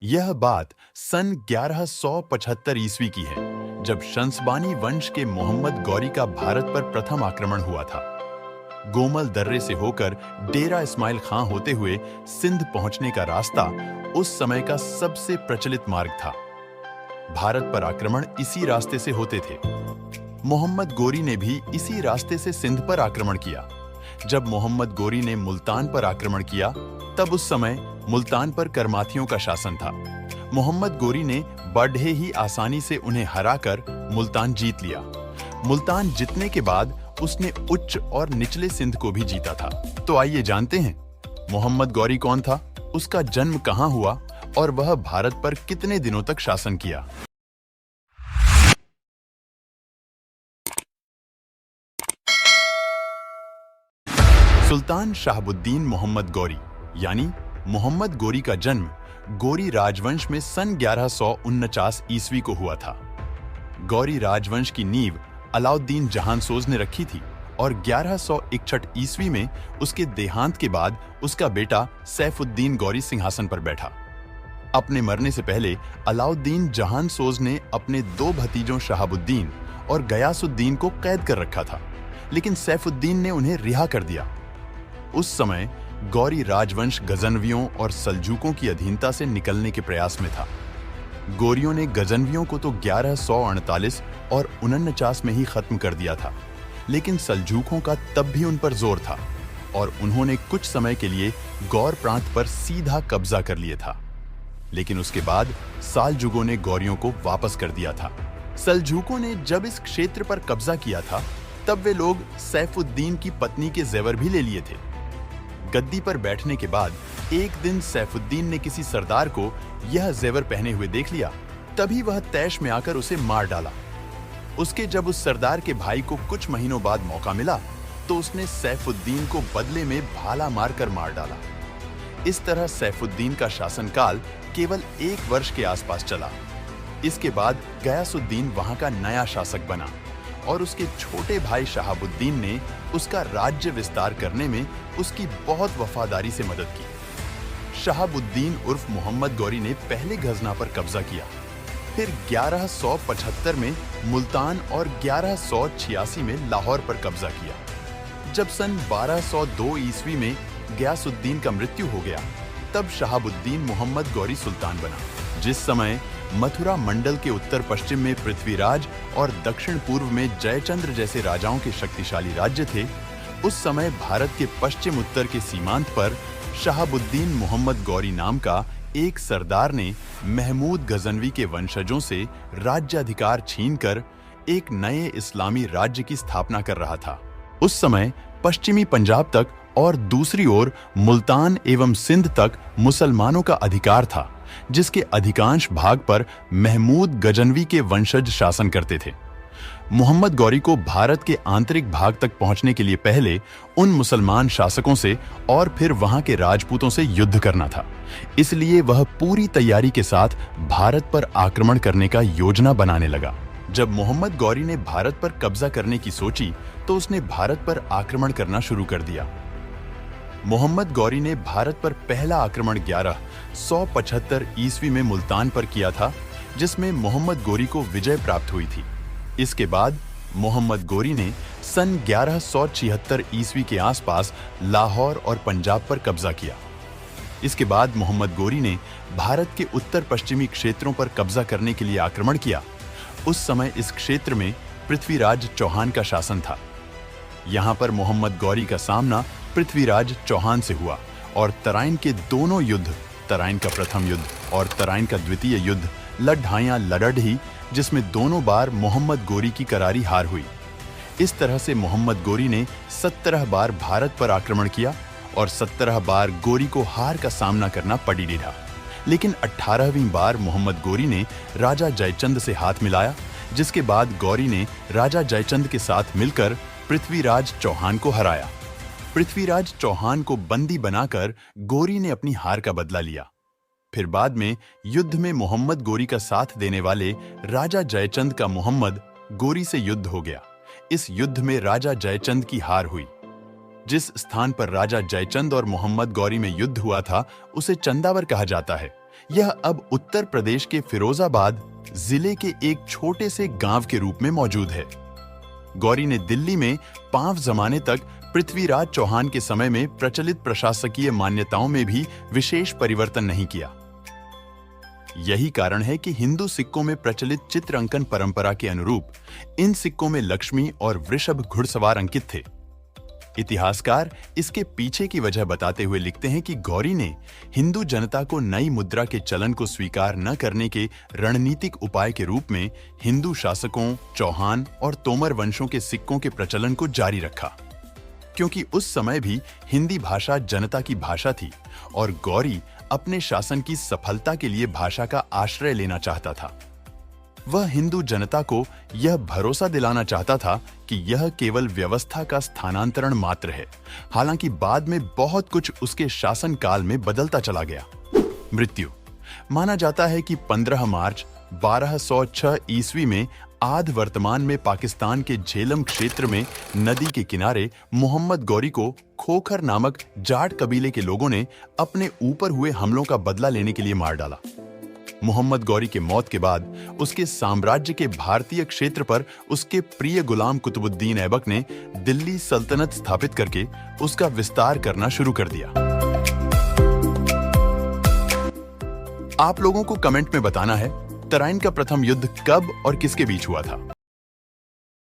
यह बात सन 1175 ईस्वी की है, जब शंसबानी वंश के मोहम्मद गौरी का भारत पर प्रथम आक्रमण हुआ था। गोमल दर्रे से होकर डेरा इस्माइल खां होते हुए सिंध पहुंचने का रास्ता उस समय का सबसे प्रचलित मार्ग था। भारत पर आक्रमण इसी रास्ते से होते थे। मोहम्मद गोरी ने भी इसी रास्ते से सिंध पर आक्रमण किया। जब मोहम्मद गोरी ने मुल्तान पर आक्रमण किया, तब उस समय मुल्तान पर करमाथियों का शासन था। मोहम्मद गोरी ने बड़े ही आसानी से उन्हें हराकर मुल्तान जीत लिया। मुल्तान जीतने के बाद उसने उच्च और निचले सिंध को भी जीता था। तो आइए जानते हैं मोहम्मद गौरी कौन था, उसका जन्म कहां हुआ और वह भारत पर कितने दिनों तक शासन किया। सुल्तान शाहबुद्दीन मोहम्मद गौरी यानी मोहम्मद गोरी का जन्म गौरी राजवंश में सन 1149 ईस्वी को हुआ था। गौरी राजवंश की नींव अलाउद्दीन जहानसोज ने रखी थी और 1161 ईस्वी में उसके देहांत के बाद उसका बेटा सैफुद्दीन गौरी सिंहासन पर बैठा। अपने मरने से पहले अलाउद्दीन जहानसोज ने अपने दो भतीजों शहाबुद्दीन और गयासुद्दीन को कैद कर रखा था, लेकिन सैफुद्दीन ने उन्हें रिहा कर दिया। उस समय गौरी राजवंश गजनवियों और सल्जूकों की अधीनता से निकलने के प्रयास में था। गौरियों ने गजनवियों को तो 1148 और 49 में ही खत्म कर दिया था, लेकिन सल्जूकों का तब भी उन पर जोर था और उन्होंने कुछ समय के लिए गौर प्रांत पर सीधा कब्जा कर लिया था। लेकिन उसके बाद सालजुगों ने गौरियों को वापस कर दिया था। सल्जूकों ने जब इस क्षेत्र पर कब्जा किया था, तब वे लोग सैफुद्दीन की पत्नी के जेवर भी ले लिए थे। गद्दी पर बैठने के बाद एक दिन सैफुद्दीन ने किसी सरदार को यह जेवर पहने हुए देख लिया। तभी वह तैश में आकर उसे मार डाला। उसके जब उस सरदार के भाई को कुछ महीनों बाद मौका मिला, तो उसने सैफुद्दीन को बदले में भाला मारकर मार डाला। इस तरह सैफुद्दीन का शासनकाल केवल 1 वर्ष के आसपास चला। इसके बाद गयासुद्दीन वहां का नया शासक बना और उसके छोटे भाई शहाबुद्दीन ने उसका राज्य विस्तार करने में उसकी बहुत वफादारी से मदद की। शहाबुद्दीन उर्फ मोहम्मद गौरी ने पहले गजना पर कब्जा किया, फिर 1175 में मुल्तान और 1186 में लाहौर पर कब्जा किया। जब सन 1202 ईस्वी में गयासुद्दीन का मृत्यु हो गया, तब शहाबुद्दीन मोहम्मद गौरी सुल्तान बना। जिस समय मथुरा मंडल के उत्तर पश्चिम में पृथ्वीराज और दक्षिण पूर्व में जयचंद्र जैसे राजाओं के शक्तिशाली राज्य थे, उस समय भारत के पश्चिम उत्तर के सीमांत पर शहाबुद्दीन मोहम्मद गौरी नाम का एक सरदार ने महमूद गजनवी के वंशजों से राज्याधिकार छीनकर एक नए इस्लामी राज्य की स्थापना कर रहा था। उस समय पश्चिमी पंजाब तक और दूसरी ओर मुल्तान एवं सिंध तक मुसलमानों का अधिकार था, जिसके अधिकांश भाग पर महमूद गजनवी के वंशज शासन करते थे। मोहम्मद गौरी को भारत के आंतरिक भाग तक पहुंचने के लिए पहले उन मुसलमान शासकों से और फिर वहां के राजपूतों से युद्ध करना था। इसलिए वह पूरी तैयारी के साथ भारत पर आक्रमण करने का योजना बनाने लगा। जब मोहम्मद गौरी ने भारत पर कब्जा करने की सोची, तो उसने भारत पर आक्रमण करना शुरू कर दिया। मोहम्मद गौरी ने भारत पर पहला आक्रमण 1175 ईस्वी में मुल्तान पर किया था, जिसमें मोहम्मद गौरी को विजय प्राप्त हुई थी। इसके बाद मोहम्मद गौरी ने सन 1176 ईस्वी के आसपास लाहौर और पंजाब पर कब्जा किया। इसके बाद मोहम्मद गौरी ने भारत के उत्तर पश्चिमी क्षेत्रों पर कब्जा करने के लिए आक्रमण किया। उस समय इस क्षेत्र में पृथ्वीराज चौहान का शासन था। यहाँ पर मोहम्मद गौरी का सामना पृथ्वीराज चौहान से हुआ और तराइन के दोनों युद्ध, तराइन का प्रथम युद्ध और तराइन का द्वितीय युद्ध, लड़ाइयां लड़ड ही, जिसमें दोनों बार मोहम्मद गौरी की करारी हार हुई। इस तरह से मोहम्मद गौरी ने 17 बार भारत पर आक्रमण किया और 17 बार गौरी को हार का सामना करना पड़ी रहा। लेकिन 18वीं बार मोहम्मद गौरी ने राजा जयचंद से हाथ मिलाया, जिसके बाद गौरी ने राजा जयचंद के साथ मिलकर पृथ्वीराज चौहान को हराया। पृथ्वीराज चौहान को बंदी बनाकर गौरी ने अपनी हार का बदला लिया। फिर बाद में युद्ध में मोहम्मद गौरी का साथ देने वाले राजा जयचंद का मोहम्मद गौरी से युद्ध हो गया। इस युद्ध में राजा जयचंद की हार हुई। जिस स्थान पर राजा जयचंद और मोहम्मद गौरी में युद्ध हुआ था, उसे चंदावर कहा जाता है, यह अब उत्तर प्रदेश के फिरोजाबाद जिले के एक छोटे से गांव के रूप में मौजूद है। गौरी ने दिल्ली में पांव जमाने तक पृथ्वीराज चौहान के समय में प्रचलित प्रशासकीय मान्यताओं में भी विशेष परिवर्तन नहीं किया। यही कारण है कि हिंदू सिक्कों में प्रचलित चित्र अंकन परंपरा के अनुरूप इन सिक्कों में लक्ष्मी और वृषभ घुड़सवार अंकित थे। इतिहासकार इसके पीछे की वजह बताते हुए लिखते हैं कि गौरी ने हिंदू जनता को नई मुद्रा के चलन को स्वीकार न करने के रणनीतिक उपाय के रूप में हिंदू शासकों, चौहान और तोमर वंशों के सिक्कों के प्रचलन को जारी रखा, क्योंकि उस समय भी हिंदी भाषा जनता की भाषा थी और गौरी अपने शासन की सफलता के लिए भाषा का आश्रय लेना चाहता था। वह हिंदू जनता को यह भरोसा दिलाना चाहता था कि यह केवल व्यवस्था का स्थानांतरण मात्र है, हालांकि बाद में बहुत कुछ उसके शासन काल में बदलता चला गया। मृत्यु माना जाता है कि 15 मार्च 1206 ईस्वी में आध वर्तमान में पाकिस्तान के झेलम क्षेत्र में नदी के किनारे मोहम्मद गौरी को खोखर नामक जाट कबीले के लोगों ने अपने ऊपर हुए हमलों का बदला लेने के लिए मार डाला। मोहम्मद गौरी के मौत के बाद उसके साम्राज्य के भारतीय क्षेत्र पर उसके प्रिय गुलाम कुतुबुद्दीन ऐबक ने दिल्ली सल्तनत स्थापित करके उसका विस्तार करना शुरू कर दिया। आप लोगों को कमेंट में बताना है तराइन का प्रथम युद्ध कब और किसके बीच हुआ था।